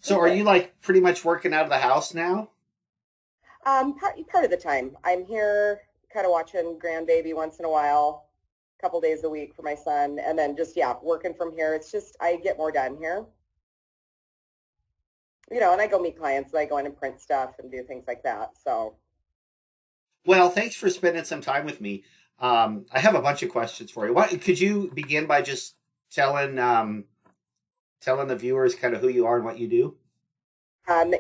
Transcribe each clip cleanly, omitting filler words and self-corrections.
So are you like pretty much working out of the house now? Part of the time. I'm here kind of watching grandbaby once in a while, a couple days a week for my son, and then just yeah, working from here. It's just I get more done here. And I go meet clients, and I go in and print stuff and do things like that. So Well, thanks for spending some time with me. I have a bunch of questions for you. What could you begin by just telling telling the viewers kind of who you are and what you do?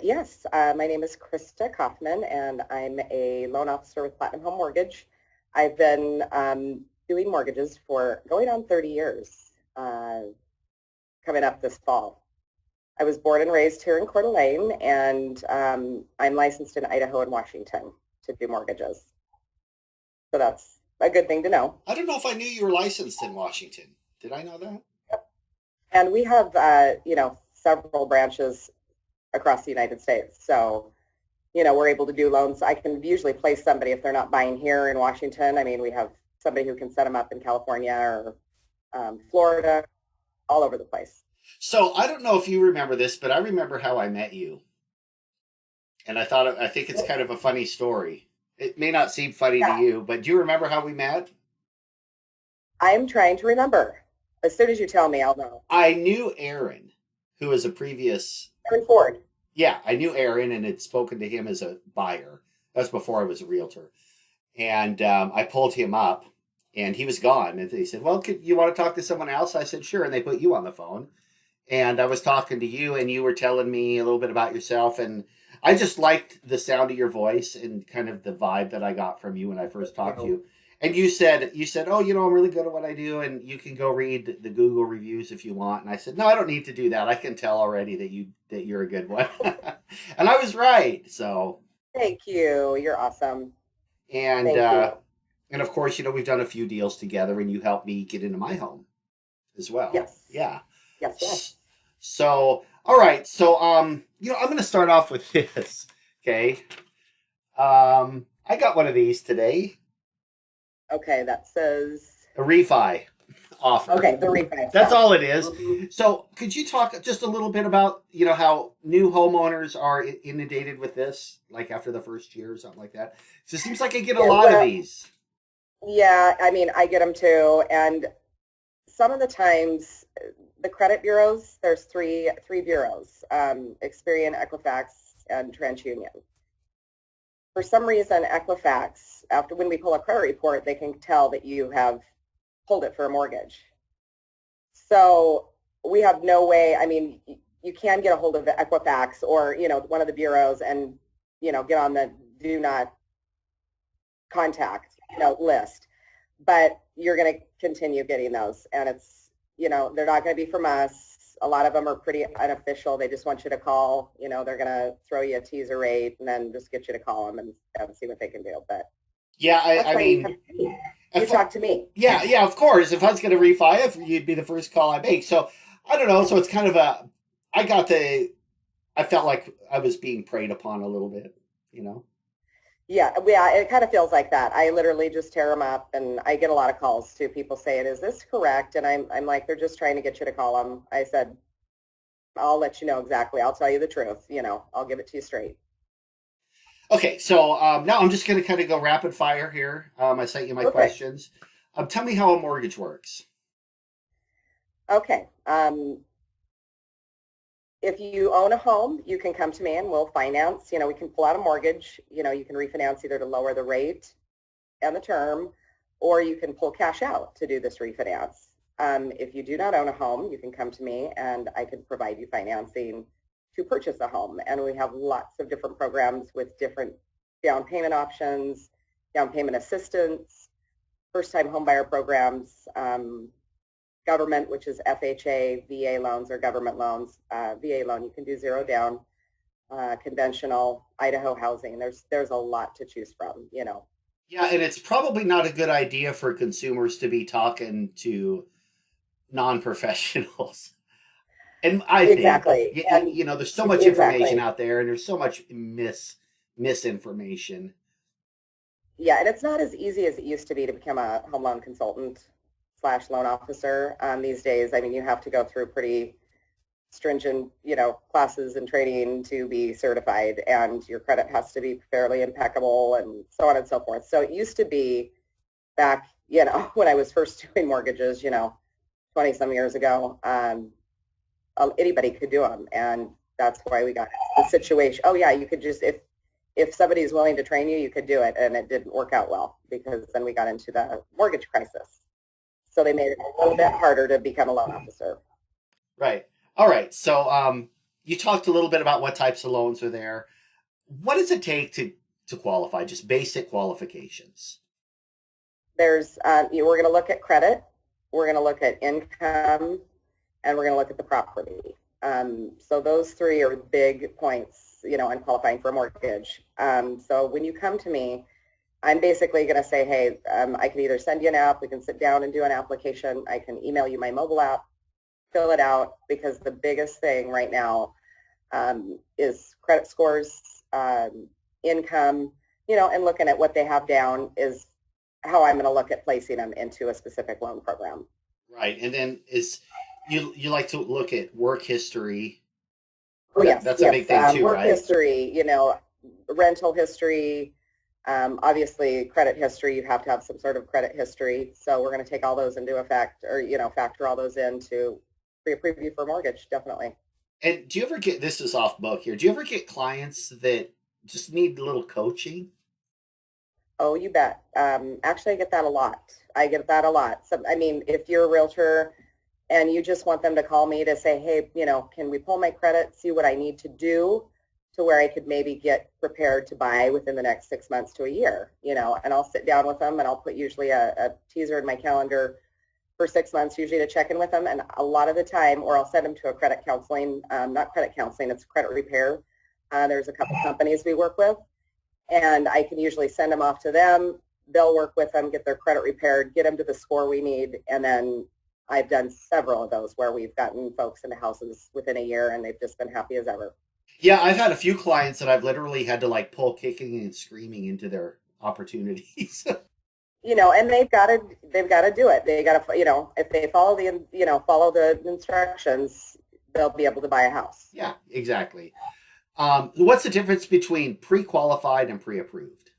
yes, my name is Krista Kaufman, and I'm a loan officer with Platinum Home Mortgage. I've been doing mortgages for going on 30 years, coming up this fall. I was born and raised here in Coeur d'Alene, and I'm licensed in Idaho and Washington to do mortgages. So that's a good thing to know. I don't know if I knew you were licensed in Washington. Did I know that? And we have, several branches across the United States. So, we're able to do loans. I can usually place somebody if they're not buying here in Washington. I mean, we have somebody who can set them up in California or Florida, all over the place. So I don't know if you remember this, but I remember how I met you, and I think it's kind of a funny story. It may not seem funny to Yeah, you, but do you remember how we met? I'm trying to remember. As soon as you tell me, I'll know. I knew Aaron, who was a previous. Aaron Ford. Yeah, I knew Aaron and had spoken to him as a buyer. That was before I was a realtor. And I pulled him up, and he was gone. And they said, "Well, you want to talk to someone else?" I said, "Sure." And they put you on the phone. And I was talking to you, and you were telling me a little bit about yourself. And I just liked the sound of your voice and kind of the vibe that I got from you when I first talked to you. And you said, "Oh, I'm really good at what I do, and you can go read the Google reviews if you want." And I said, "No, I don't need to do that. I can tell already that you're a good one." And I was right. So, Thank you. You're awesome. and Thank you. uh, and of course, we've done a few deals together, and you helped me get into my home as well. Yes. Yeah. Yes, yes. So, all right. So, I'm going to start off with this. Okay. I got one of these today. Okay, that says, A refi offer. okay, the refi. That's Yeah. all it is. Mhm. So, could you talk just a little bit about, how new homeowners are inundated with this, like after the first year or something like that? So it seems like I get a Yeah, lot of well, these. yeah, I mean, I get them too. And some of the times, the credit bureaus, there's three bureaus, Experian, Equifax, and TransUnion. For some reason, Equifax, after when we pull a credit report, they can tell that you have pulled it for a mortgage. So we have no way. I mean, you can get a hold of Equifax or one of the bureaus and get on the do not contact list, but you're going to continue getting those, and it's they're not going to be from us. A lot of them are pretty unofficial. They just want you to call. They're going to throw you a teaser rate and then just get you to call them and see what they can do. But Yeah, that's I why you mean, come to me. You if, talk to me. yeah, yeah, of course. If I was going to refi it, you'd be the first call I make. So I don't know. So it's kind of I got I felt like I was being preyed upon a little bit, you know? Yeah, it kind of feels like that. I literally just tear them up, and I get a lot of calls too. People saying, "Is this correct?" And I'm like, "They're just trying to get you to call them." I said, "I'll let you know exactly. I'll tell you the truth. I'll give it to you straight." Okay, so now I'm just going to kind of go rapid fire here. I sent you my Okay. questions. Tell me how a mortgage works. Okay. If you own a home, you can come to me and we'll finance. We can pull out a mortgage. You can refinance either to lower the rate and the term, or you can pull cash out to do this refinance. If you do not own a home, you can come to me and I can provide you financing to purchase a home. And we have lots of different programs with different down payment options, down payment assistance, first-time homebuyer programs, government, which is FHA, VA loans or government loans. VA loan, you can do zero down, conventional, Idaho housing. There's a lot to choose from. Yeah, and it's probably not a good idea for consumers to be talking to non-professionals. And I think, Exactly. And there's so much information exactly. out there, and there's so much misinformation. Yeah, and it's not as easy as it used to be to become a home loan consultant slash loan officer these days. I mean, you have to go through pretty stringent, classes and training to be certified, and your credit has to be fairly impeccable and so on and so forth. So it used to be back, when I was first doing mortgages, 20 some years ago, anybody could do them. And that's why we got the situation. Oh yeah, you could just, if somebody's willing to train you, you could do it. And it didn't work out well, because then we got into the mortgage crisis. So they made it a little bit harder to become a loan officer. Right. All right. So you talked a little bit about what types of loans are there. What does it take to qualify? Just basic qualifications. We're going to look at credit, we're going to look at income, and we're going to look at the property. So those three are big points, in qualifying for a mortgage. So when you come to me, I'm basically going to say, hey, I can either send you an app, we can sit down and do an application, I can email you my mobile app, fill it out, because the biggest thing right now is credit scores, income, and looking at what they have down is how I'm going to look at placing them into a specific loan program. Right. And then you like to look at work history. Oh, yes. That's a big thing too, work right? history, rental history, obviously credit history. You have to have some sort of credit history. So we're going to take all those into effect, or, factor all those into pre-approve you for a mortgage, definitely. And do you ever get, this is off book here, do you ever get clients that just need a little coaching? Oh, you bet. Actually, I get that a lot. So, if you're a realtor and you just want them to call me to say, hey, can we pull my credit, see what I need to do to where I could maybe get prepared to buy within the next 6 months to a year, and I'll sit down with them and I'll put usually a teaser in my calendar for 6 months, usually to check in with them. And a lot of the time, or I'll send them to a credit counseling, not credit counseling, it's credit repair. There's a couple companies we work with, and I can usually send them off to them. They'll work with them, get their credit repaired, get them to the score we need. And then I've done several of those where we've gotten folks into houses within a year and they've just been happy as ever. Yeah, I've had a few clients that I've literally had to pull kicking and screaming into their opportunities. And they've got to do it. They got to, if they follow the instructions, they'll be able to buy a house. Yeah, exactly. What's the difference between pre-qualified and pre-approved?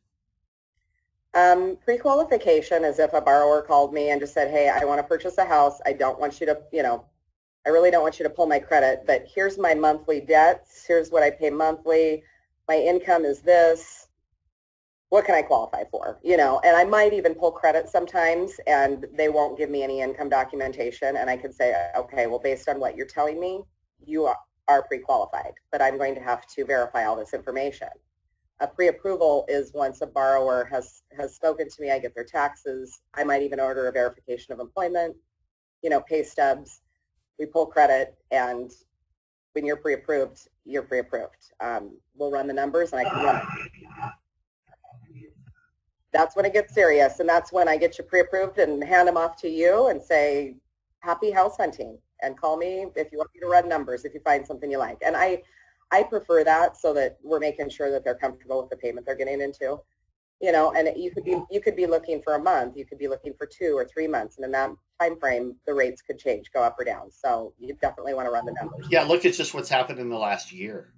Pre-qualification is if a borrower called me and just said, hey, I want to purchase a house. I don't want you to, I really don't want you to pull my credit, but here's my monthly debts. Here's what I pay monthly. My income is this. What can I qualify for? And I might even pull credit sometimes and they won't give me any income documentation. And I can say, okay, well, based on what you're telling me, you are pre-qualified, but I'm going to have to verify all this information. A pre-approval is once a borrower has spoken to me, I get their taxes. I might even order a verification of employment, pay stubs. We pull credit, and when you're pre-approved, you're pre-approved. We'll run the numbers, and I can run it. That's when it gets serious, and that's when I get you pre-approved and hand them off to you and say, happy house hunting, and call me if you want me to run numbers, if you find something you like. And I prefer that so that we're making sure that they're comfortable with the payment they're getting into. And you could be looking for a month, you could be looking for 2 or 3 months, and in that time frame, the rates could change, go up or down. So you definitely want to run the numbers. Yeah, look at just what's happened in the last year.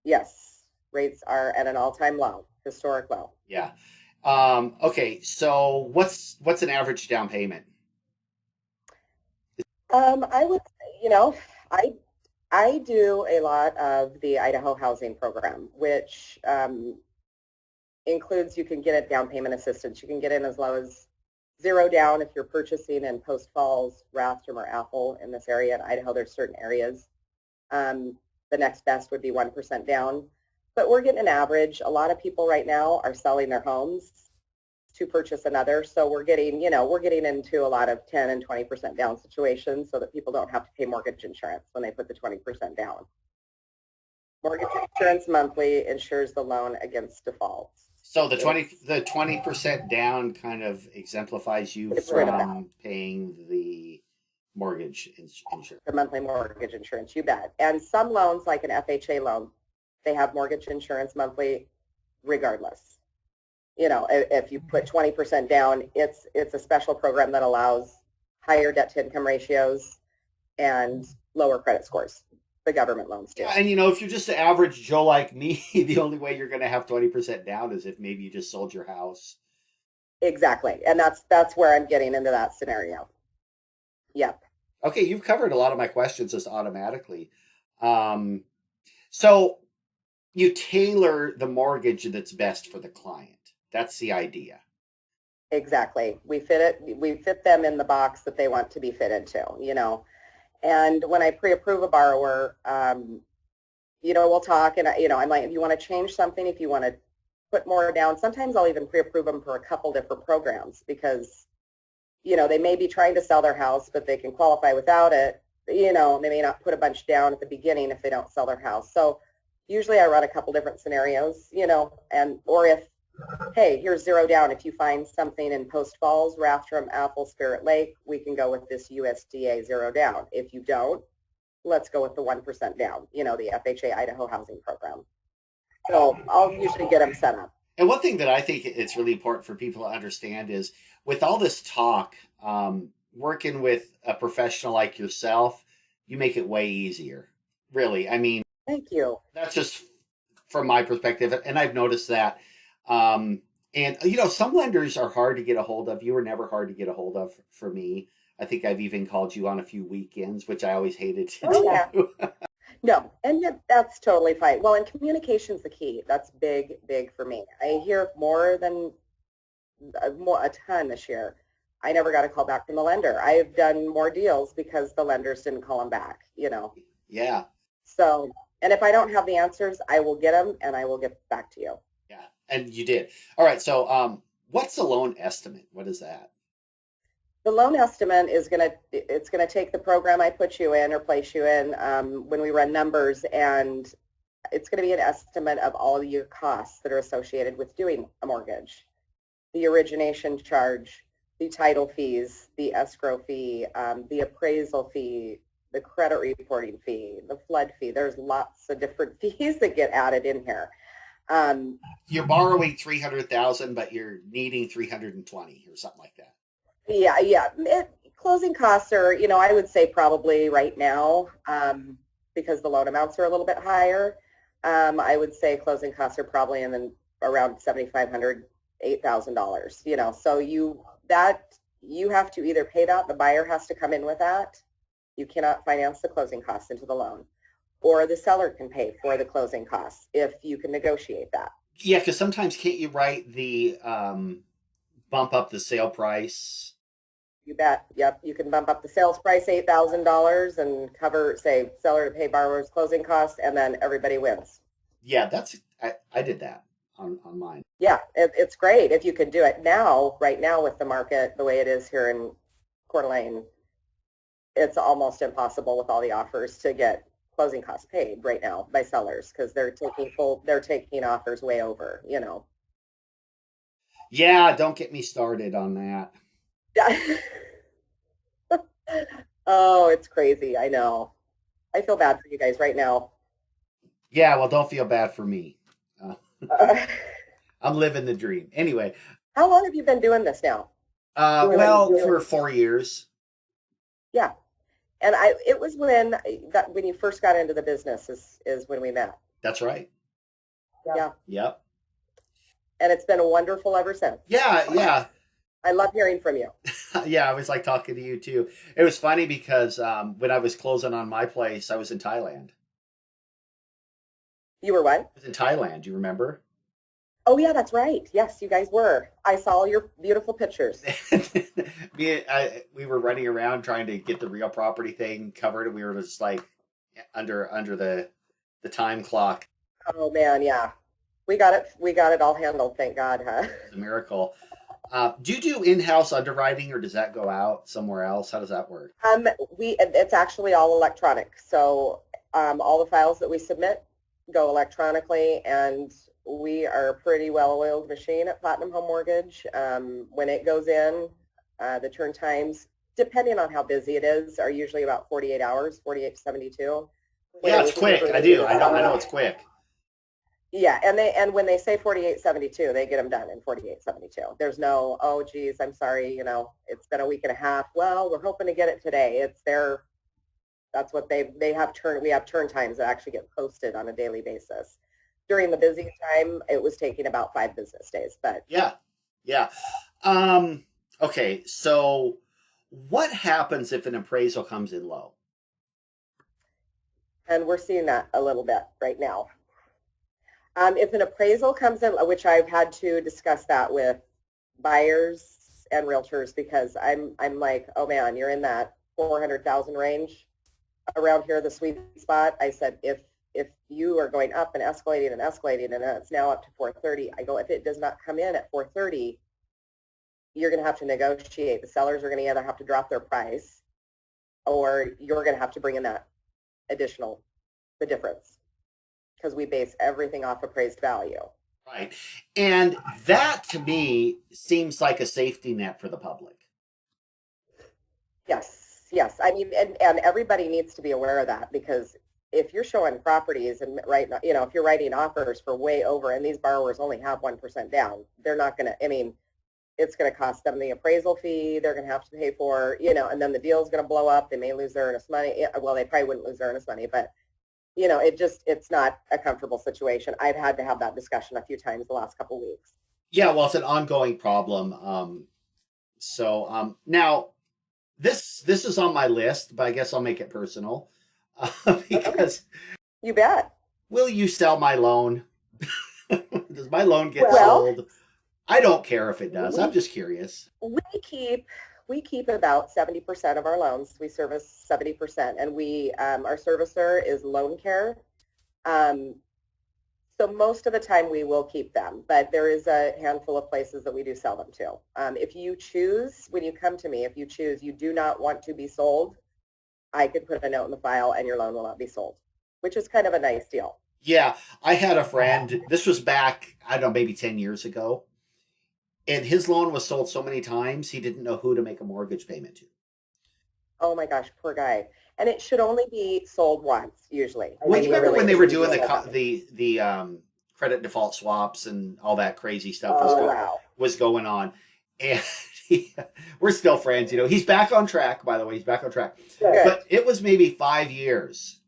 Yes, rates are at an all-time low, historic low. Yeah. Okay, so what's an average down payment? I would, I do a lot of the Idaho housing program, which includes, you can get a down payment assistance. You can get in as low as 0 down if you're purchasing in Post Falls, Rathdrum, or Apple in this area. In Idaho, there's certain areas. The next best would be 1% down. But we're getting an average. A lot of people right now are selling their homes to purchase another. So we're getting into a lot of 10 and 20% down situations so that people don't have to pay mortgage insurance when they put the 20% down. Mortgage insurance monthly insures the loan against defaults. So the 20% down kind of exemplifies you from paying the mortgage insurance. The monthly mortgage insurance, you bet. And some loans, like an FHA loan, they have mortgage insurance monthly regardless. If you put 20% down, it's a special program that allows higher debt to income ratios. and lower credit scores. The government loans do. Yeah, and if you're just an average Joe like me, the only way you're going to have 20% down is if maybe you just sold your house. Exactly. And that's where I'm getting into that scenario. Yep. Okay, you've covered a lot of my questions just automatically. Um, so you tailor the mortgage that's best for the client. That's the idea. Exactly. We fit them in the box that they want to be fit into. And when I pre-approve a borrower, we'll talk, and I'm like, if you want to change something, if you want to put more down, sometimes I'll even pre-approve them for a couple different programs because, they may be trying to sell their house, but they can qualify without it. They may not put a bunch down at the beginning if they don't sell their house. So usually I run a couple different scenarios, or if, hey, here's 0 down. If you find something in Post Falls, Rathdrum, Apple, Spirit Lake, we can go with this USDA 0 down. If you don't, let's go with the 1% down, the FHA Idaho housing program. So I'll usually get them set up. And one thing that I think it's really important for people to understand is with all this talk, working with a professional like yourself, you make it way easier. Really. I mean, thank you. That's just from my perspective. And I've noticed that. And, some lenders are hard to get a hold of. You were never hard to get a hold of for me. I think I've even called you on a few weekends, which I always hated to do. Yeah. No, and that's totally fine. Well, and communication's the key. That's big, big for me. I hear more than a ton this year. I never got a call back from the lender. I've done more deals because the lenders didn't call them back, Yeah. So, and if I don't have the answers, I will get them and I will get back to you. Yeah, and you did. All right, so what's the loan estimate? What is that? The loan estimate is it's gonna take the program I put you in or place you in when we run numbers, and it's gonna be an estimate of all of your costs that are associated with doing a mortgage. The origination charge, the title fees, the escrow fee, the appraisal fee, the credit reporting fee, the flood fee. There's lots of different fees that get added in here. You're borrowing 300,000, but you're needing 320 or something like that. Yeah. Closing costs are, I would say probably right now, because the loan amounts are a little bit higher, I would say closing costs are probably around $7,500, $8,000. So you have to either pay that, the buyer has to come in with that. You cannot finance the closing costs into the loan, or the seller can pay for the closing costs if you can negotiate that. Yeah, because sometimes can't you write the bump up the sale price? You bet. Yep. You can bump up the sales price $8,000 and cover, say, seller to pay borrower's closing costs, and then everybody wins. Yeah, I did that on mine. Yeah, it's great if you can do it now. Right now, with the market the way it is here in Coeur d'Alene, it's almost impossible with all the offers to get closing costs paid right now by sellers because they're taking offers way over. Yeah, don't get me started on that. Oh, it's crazy. I know. I feel bad for you guys right now. Yeah, well, don't feel bad for me. I'm living the dream. Anyway. How long have you been doing this now? For 4 years. Yeah. And it was when you first got into the business is when we met. That's right. Yeah. Yep. And it's been wonderful ever since. Yeah. I love hearing from you. Yeah, I was like talking to you too. It was funny because when I was closing on my place, I was in Thailand. You were what? I was in Thailand. Do you remember? Oh, yeah, that's right. Yes, you guys were. I saw your beautiful pictures. We were running around trying to get the real property thing covered, and we were just like under the time clock. Oh man, yeah. We got it all handled, thank God, huh? It's a miracle. Do you do in-house underwriting, or does that go out somewhere else? How does that work? It's actually all electronic. So all the files that we submit go electronically, and we are a pretty well-oiled machine at Platinum Home Mortgage. When it goes in, the turn times, depending on how busy it is, are usually about 48 hours, 48 to 72. Yeah, it's quick. I know it's quick. Yeah, and when they say 48.72, they get them done in 48.72. There's no, oh, geez, I'm sorry, it's been a week and a half. Well, we're hoping to get it today. It's there. That's what they have we have turn times that actually get posted on a daily basis. During the busy time, it was taking about 5 business days, but Yeah. Yeah. Um, okay. So what happens if an appraisal comes in low? and we're seeing that a little bit right now. If an appraisal comes in, which I've had to discuss that with buyers and realtors, because I'm like, oh man, you're in that 400,000 range around here, the sweet spot. I said, if you are going up and escalating, and it's now up to 430, I go, if it does not come in at 430, you're going to have to negotiate. The sellers are going to either have to drop their price, or you're going to have to bring in that the difference, because we base everything off appraised value. Right. And that to me seems like a safety net for the public. Yes. I mean, and everybody needs to be aware of that, because if you're showing properties and right now, if you're writing offers for way over, and these borrowers only have 1% down, they're not going to, I mean, it's going to cost them the appraisal fee. They're going to have to pay for, and then the deal's going to blow up. They may lose their earnest money. Well, they probably wouldn't lose their earnest money, but it's not a comfortable situation. I've had to have that discussion a few times the last couple of weeks. Yeah, well, it's an ongoing problem. Now this is on my list, but I guess I'll make it personal because You bet. will you sell my loan? Does my loan get Well, sold? I don't care if it does. I'm just curious. we keep about 70% of our loans. We service 70%, and our servicer is Loan Care. So most of the time we will keep them, but there is a handful of places that we do sell them to. If you choose, when you come to me, if you choose you do not want to be sold, I could put a note in the file and your loan will not be sold, which is kind of a nice deal. Yeah, I had a friend. This was back, I don't know, maybe 10 years ago. And his loan was sold so many times, he didn't know who to make a mortgage payment to. Oh my gosh, poor guy. And it should only be sold once, usually. Well, you remember when they were doing the credit default swaps and all that crazy stuff wow. was going on, and we're still friends. He's back on track. By the way, he's back on track. Good. But it was maybe 5 years.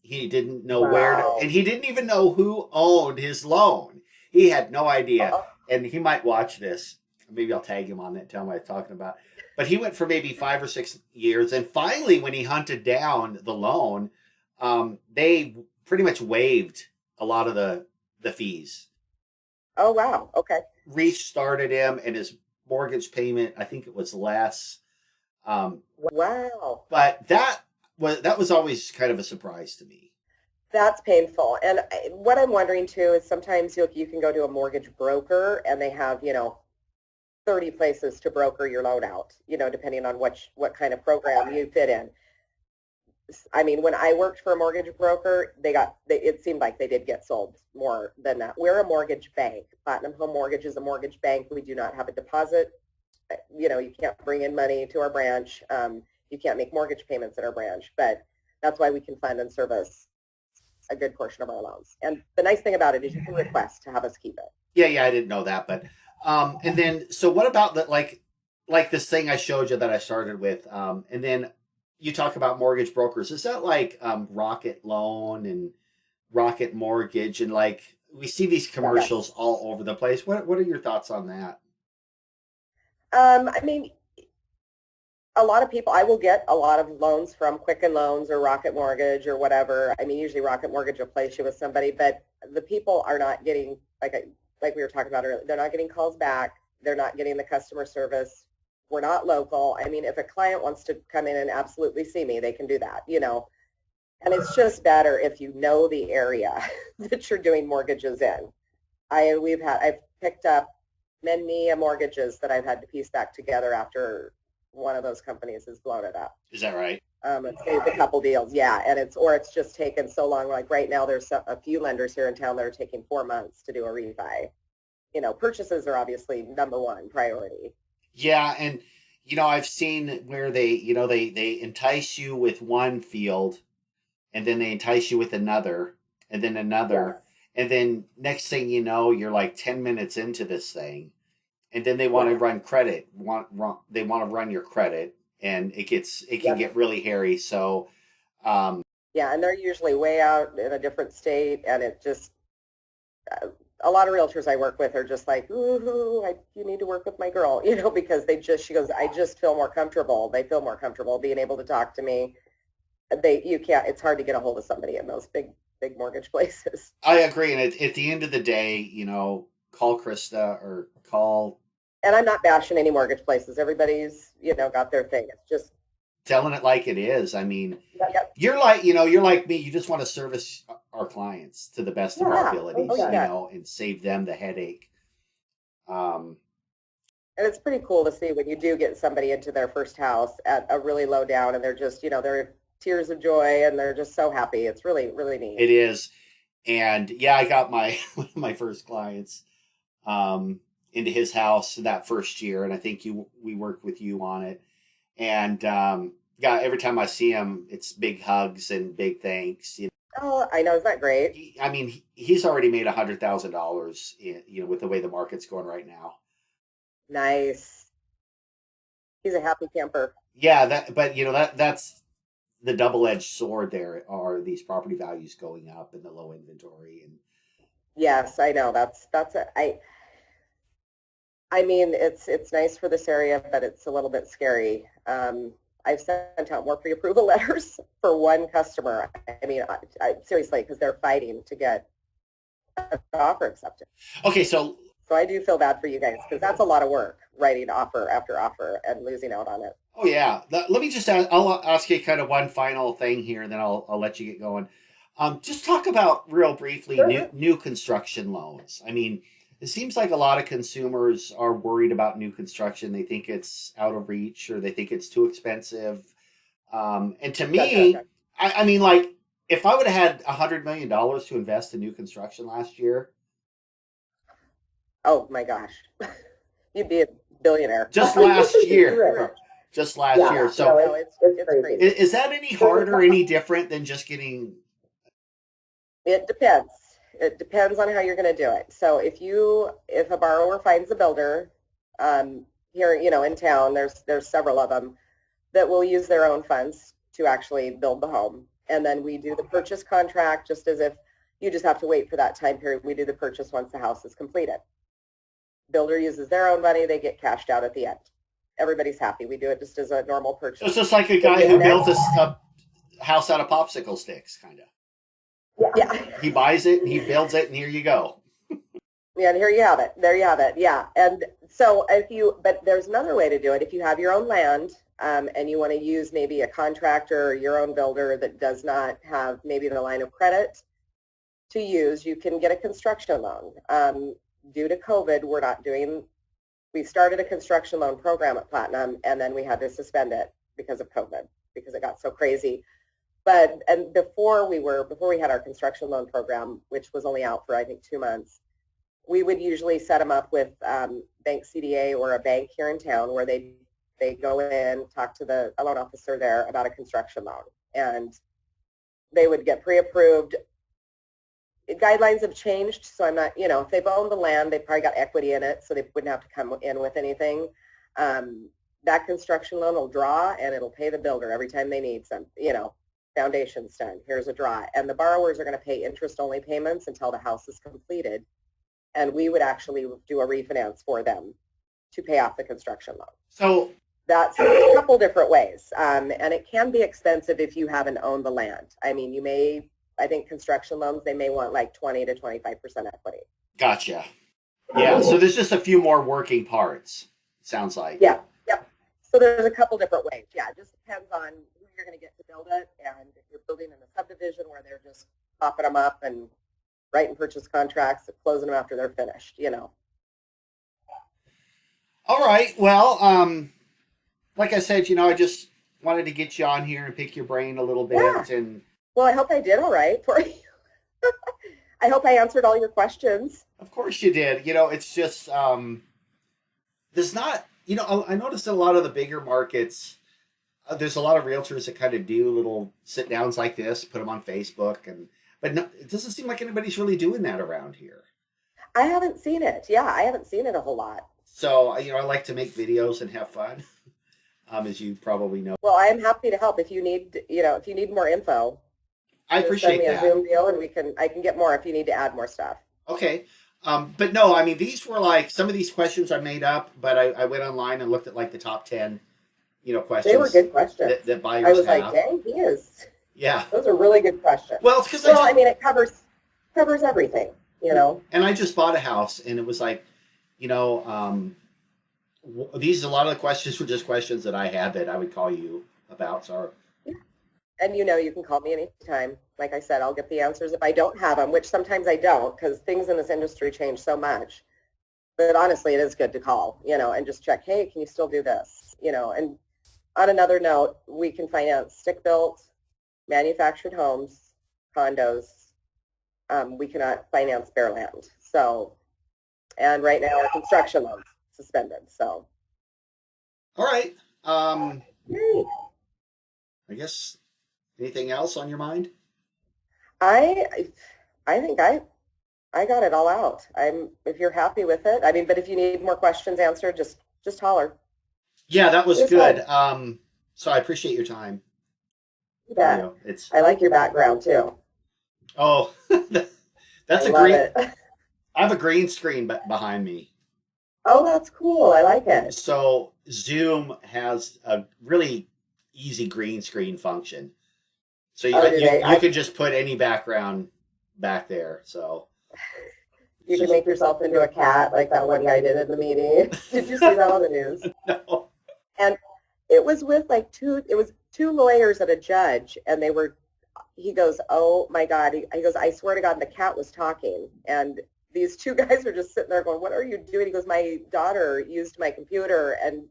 He didn't know where to, and he didn't even know who owned his loan. He had no idea. Uh-oh. And he might watch this. Maybe I'll tag him on it, tell him what I'm talking about. But he went for maybe 5 or 6 years. And finally, when he hunted down the loan, they pretty much waived a lot of the fees. Oh, wow. Okay. Restarted him, and his mortgage payment, I think it was less. Wow. But that was always kind of a surprise to me. That's painful. And what I'm wondering too is sometimes you can go to a mortgage broker and they have, 30 places to broker your loan out, depending on what kind of program you fit in. I mean, when I worked for a mortgage broker, it seemed like they did get sold more than that. We're a mortgage bank. Platinum Home Mortgage is a mortgage bank. We do not have a deposit. You can't bring in money to our branch. You can't make mortgage payments at our branch, but that's why we can fund and service a good portion of our loans. And the nice thing about it is you can request to have us keep it. Yeah, I didn't know that, but and then so what about that, like this thing I showed you that I started with, and then you talk about mortgage brokers. Is that like Rocket Loan and Rocket Mortgage, and like we see these commercials all over the place? What are your thoughts on that? I mean, a lot of people, I will get a lot of loans from Quicken Loans or Rocket Mortgage or whatever. I mean, usually Rocket Mortgage will place you with somebody, but the people are not getting, like we were talking about earlier, they're not getting calls back. They're not getting the customer service. We're not local. I mean, if a client wants to come in and absolutely see me, they can do that, and it's just better if you know the area that you're doing mortgages in. I've picked up many mortgages that I've had to piece back together after one of those companies has blown it up. Is that right? It's saved a couple deals, yeah, and it's just taken so long. Like right now, there's a few lenders here in town that are taking 4 months to do a refi. Purchases are obviously number one priority. Yeah, and I've seen where they entice you with one field, and then they entice you with another, and then another, and then next thing you know, you're like 10 minutes into this thing. And then they want to run credit. They want to run your credit, and it can get really hairy. So, Yeah, and they're usually way out in a different state, and it just a lot of realtors I work with are just like, ooh, you need to work with my girl, because she goes, I just feel more comfortable. They feel more comfortable being able to talk to me. You can't, it's hard to get a hold of somebody in those big mortgage places. I agree. And at the end of the day, call Krista or call. And I'm not bashing any mortgage places. Everybody's, got their thing. It's just telling it like it is. I mean, yep. You're like me. You just want to service our clients to the best of our abilities, and save them the headache. And it's pretty cool to see when you do get somebody into their first house at a really low down, and they're just, they're tears of joy, and they're just so happy. It's really, really neat. It is. And yeah, I got one of my first clients into his house that first year, and I think we worked with you on it. And every time I see him, it's big hugs and big thanks. Oh, I know. Isn't that great? He's already made $100,000 with the way the market's going right now. Nice. He's a happy camper. Yeah, that's the double-edged sword. There are these property values going up and the low inventory. And yes, I know. It's nice for this area, but it's a little bit scary. I've sent out more pre-approval letters for one customer. I seriously, because they're fighting to get an offer accepted. Okay, so I do feel bad for you guys, because that's a lot of work, writing offer after offer and losing out on it. Oh yeah. Let me just I'll ask you kind of one final thing here, and then I'll let you get going. Just talk about real briefly new construction loans. It seems like a lot of consumers are worried about new construction. They think it's out of reach, or they think it's too expensive. And to me, like, if I would have had $100 million to invest in new construction last year. Oh my gosh. You'd be a billionaire. Just last year. Just last year. So no, it's crazy. Is that any harder, any different than just getting? It depends. It depends on how you're going to do it. So if a borrower finds a builder here, in town, there's several of them that will use their own funds to actually build the home. And then we do the purchase contract, just as if you just have to wait for that time period. We do the purchase once the house is completed. Builder uses their own money. They get cashed out at the end. Everybody's happy. We do it just as a normal purchase. So it's just like a guy who built a house out of popsicle sticks, kind of. Yeah. He buys it and he builds it, and here you go. Yeah, and here you have it. There you have it. Yeah. And so but there's another way to do it. If you have your own land and you want to use maybe a contractor or your own builder that does not have maybe the line of credit to use, you can get a construction loan. Due to COVID, we started a construction loan program at Platinum, and then we had to suspend it because of COVID, because it got so crazy. And before we had our construction loan program, which was only out for, I think, 2 months, we would usually set them up with bank CDA or a bank here in town, where they go in, talk to a loan officer there about a construction loan, and they would get pre-approved. Guidelines have changed, so I'm not, if they've owned the land, they probably got equity in it, so they wouldn't have to come in with anything. That construction loan will draw, and it'll pay the builder every time they need some, foundation's done, here's a draw. And the borrowers are going to pay interest-only payments until the house is completed. And we would actually do a refinance for them to pay off the construction loan. So that's a couple different ways. And it can be expensive if you haven't owned the land. I think construction loans, they may want like 20 to 25% equity. Gotcha. Yeah, so there's just a few more working parts, sounds like. Yeah, yep. So there's a couple different ways. Yeah, it just depends on who you're going to get to build it. And if you're building in a subdivision where they're just popping them up and writing purchase contracts and closing them after they're finished, All right. Well, like I said, I just wanted to get you on here and pick your brain a little bit. Yeah. And well, I hope I did all right for you. I hope I answered all your questions. Of course you did. It's just there's not. I noticed in a lot of the bigger markets, there's a lot of realtors that kind of do little sit downs like this, put them on Facebook, but no, it doesn't seem like anybody's really doing that around here. I haven't seen it. Yeah, I haven't seen it a whole lot. So I like to make videos and have fun. as you probably know. Well, I am happy to help if you need, if you need more info, I just send appreciate me a that. Zoom deal and I can get more if you need to add more stuff. Okay. But no, I mean, these were like some of these questions I made up, but I went online and looked at like the top 10, They were questions good questions. that I buyers was like, have. dang, Yeah. those are really good questions. Well, it's because Well, I mean, it covers everything, and I just bought a house and it was like, you know, these, a lot of the questions were just questions that I had that I would call you about. So, And you can call me anytime. Like I said, I'll get the answers if I don't have them, which sometimes I don't because things in this industry change so much. But honestly, it is good to call, and just check, hey, can you still do this? And on another note, we can finance stick-built, manufactured homes, condos. We cannot finance bare land. So, and right now our construction loans suspended. So, all right. yay. I guess anything else on your mind? I I think I got it all out. If you're happy with it. I mean, but if you need more questions answered, just holler. Yeah, that was It was good. fun. So I appreciate your time. You bet. It's I like your background too. oh, I that's a love green. it. I have a green screen behind me. Oh, that's cool. I like it. So Zoom has a really easy green screen function. So Oh, do they? you could just put any background back there. So You can make yourself into a cat like that one guy did in the meeting. Did you see that on the news? no. And it was with two lawyers and a judge, and he goes, oh my God. He goes, I swear to God, the cat was talking. And these two guys are just sitting there going, what are you doing? He goes, my daughter used my computer. And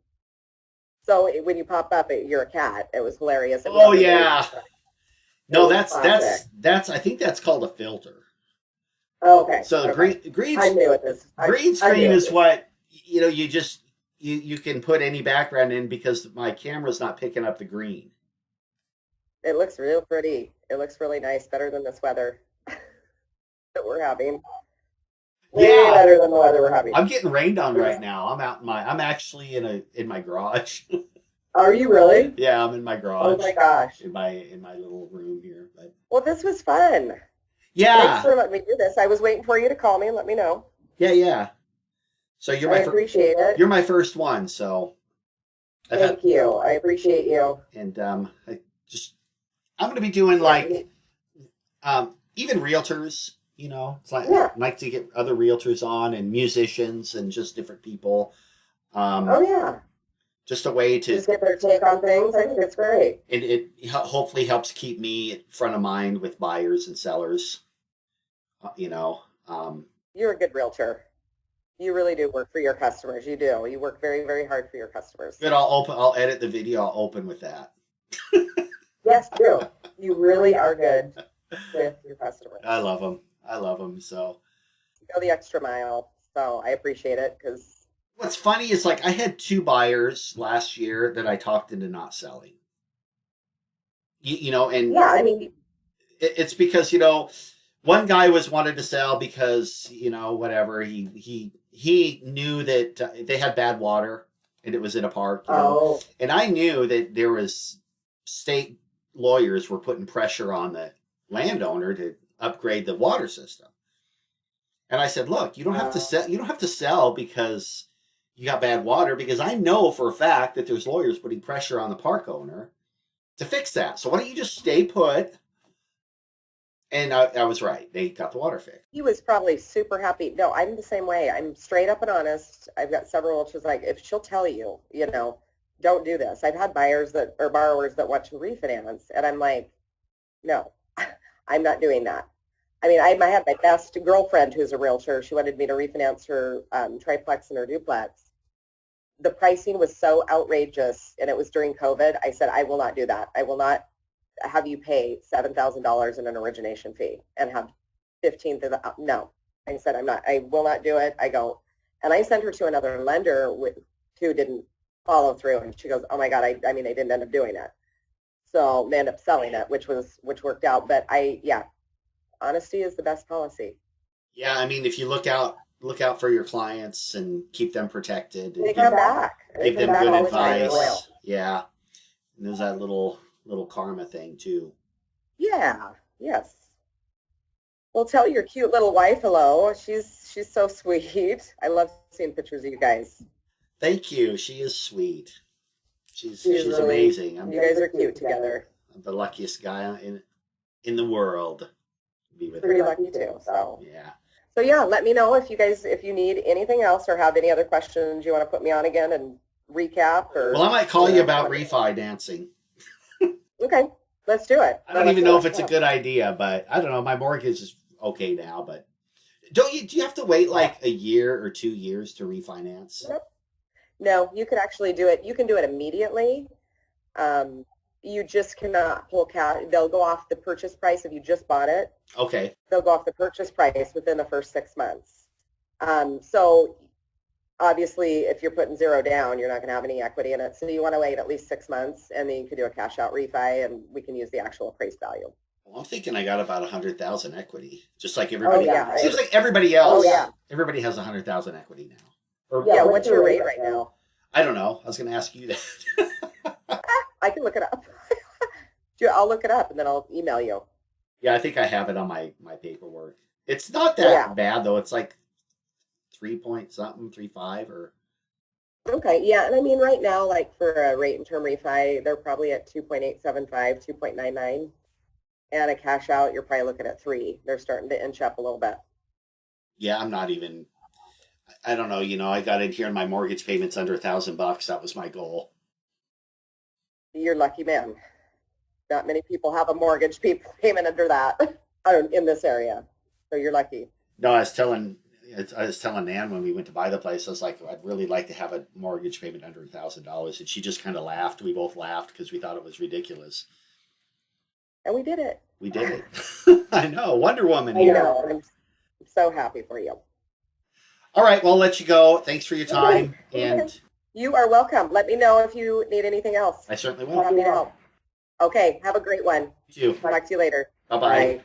so when you pop up, you're a cat. It was hilarious. Oh yeah. No, that's I think that's called a filter. Oh, okay. So okay. green I'm new at this. Green screen is what you just you can put any background in because my camera's not picking up the green. It looks real pretty. It looks really nice, better than this weather that we're having. Way better than the weather we're having. I'm getting rained on right now. I'm actually in my garage. Are you really? Yeah, I'm in my garage. Oh my gosh. In my little room here. But well, this was fun. Yeah. Thanks for letting me do this. I was waiting for you to call me and let me know. Yeah. So I appreciate it. You're my first one, so thank you. I appreciate you. And I'm going to be doing even realtors. It's like to get other realtors on and musicians and just different people. Oh yeah. Just a way to just get their take on things. I think it's great. It hopefully helps keep me front of mind with buyers and sellers. You're a good realtor. You really do work for your customers. You do. You work very, very hard for your customers. Good. I'll edit the video. I'll open with that. Yes, do. You really are good with your customers. I love them. So you go the extra mile. So I appreciate it because. What's funny is I had 2 buyers last year that I talked into not selling. And yeah, I mean, it's because one guy wanted to sell because whatever he knew that they had bad water and it was in a park. And I knew that there was state lawyers were putting pressure on the landowner to upgrade the water system. And I said, look, you don't have to sell. You don't have to sell because you got bad water, because I know for a fact that there's lawyers putting pressure on the park owner to fix that. So why don't you just stay put? And I was right. They got the water fixed. He was probably super happy. No, I'm the same way. I'm straight up and honest. I've got several, she's like, if she'll tell you, don't do this. I've had borrowers that want to refinance, and I'm like, no, I'm not doing that. I mean, I had my best girlfriend who's a realtor. She wanted me to refinance her triplex and her duplex. The pricing was so outrageous, and it was during COVID. I said, I will not do that. I will not have you pay $7,000 in an origination fee and have 15th of the, no. I said, I will not do it. And I sent her to another lender who didn't follow through. And she goes, oh my God, I mean, they didn't end up doing it. So they ended up selling it, which worked out. But honesty is the best policy. Yeah. I mean, if you look out look out for your clients and keep them protected. They And come back. They give come them back good all the time. They're loyal. advice. Yeah. And there's that little karma thing too. Yeah. Yes. Well, tell your cute little wife hello. She's so sweet. I love seeing pictures of you guys. Thank you. She is sweet. She's really- amazing. You guys are cute together. I'm the luckiest guy in the world to be with Pretty her. lucky too. So Yeah. So yeah, let me know if you need anything else or have any other questions you want to put me on again and recap or. Well, I might call you about refinancing. Okay, let's do it. I don't even know if it's a good idea, but I don't know. My mortgage is okay now, but do you have to wait like a year or 2 years to refinance? Nope. No, you could actually do it. You can do it immediately. You just cannot pull cash. They'll go off the purchase price if you just bought it. Okay. They'll go off the purchase price within the first 6 months. So obviously, if you're putting zero down, you're not going to have any equity in it. So you want to wait at least 6 months, and then you can do a cash out refi, and we can use the actual appraised value. Well, I'm thinking I got about 100,000 equity, just like everybody. Oh, yeah. It seems like everybody else. Oh, yeah. Everybody has 100,000 equity now. Or, Yeah. What's your rate right now? I don't know. I was going to ask you that. I can look it up. I'll look it up and then I'll email you. Yeah, I think I have it on my paperwork. It's not that bad though. It's like 3 point something, 3.5 or. Okay, yeah, and I mean right now, like for a rate and term refi, they're probably at 2.875, 2.99, and a cash out, you're probably looking at 3. They're starting to inch up a little bit. Yeah, I'm not even. I don't know. You know, I got in here and my mortgage payment's under $1,000. That was my goal. You're a lucky man. Not many people have a mortgage payment under that in this area, so you're lucky. No, I was telling Nan when we went to buy the place, I was like, I'd really like to have a mortgage payment under $1,000, and she just kind of laughed. We both laughed because we thought it was ridiculous. And we did it. We did it. I know, Wonder Woman here. I know. I'm so happy for you. All right, well, I'll let you go. Thanks for your time, and you are welcome. Let me know if you need anything else. I certainly will. Happy to help. Okay, have a great one. You too. Talk to you later. Bye-bye. Bye.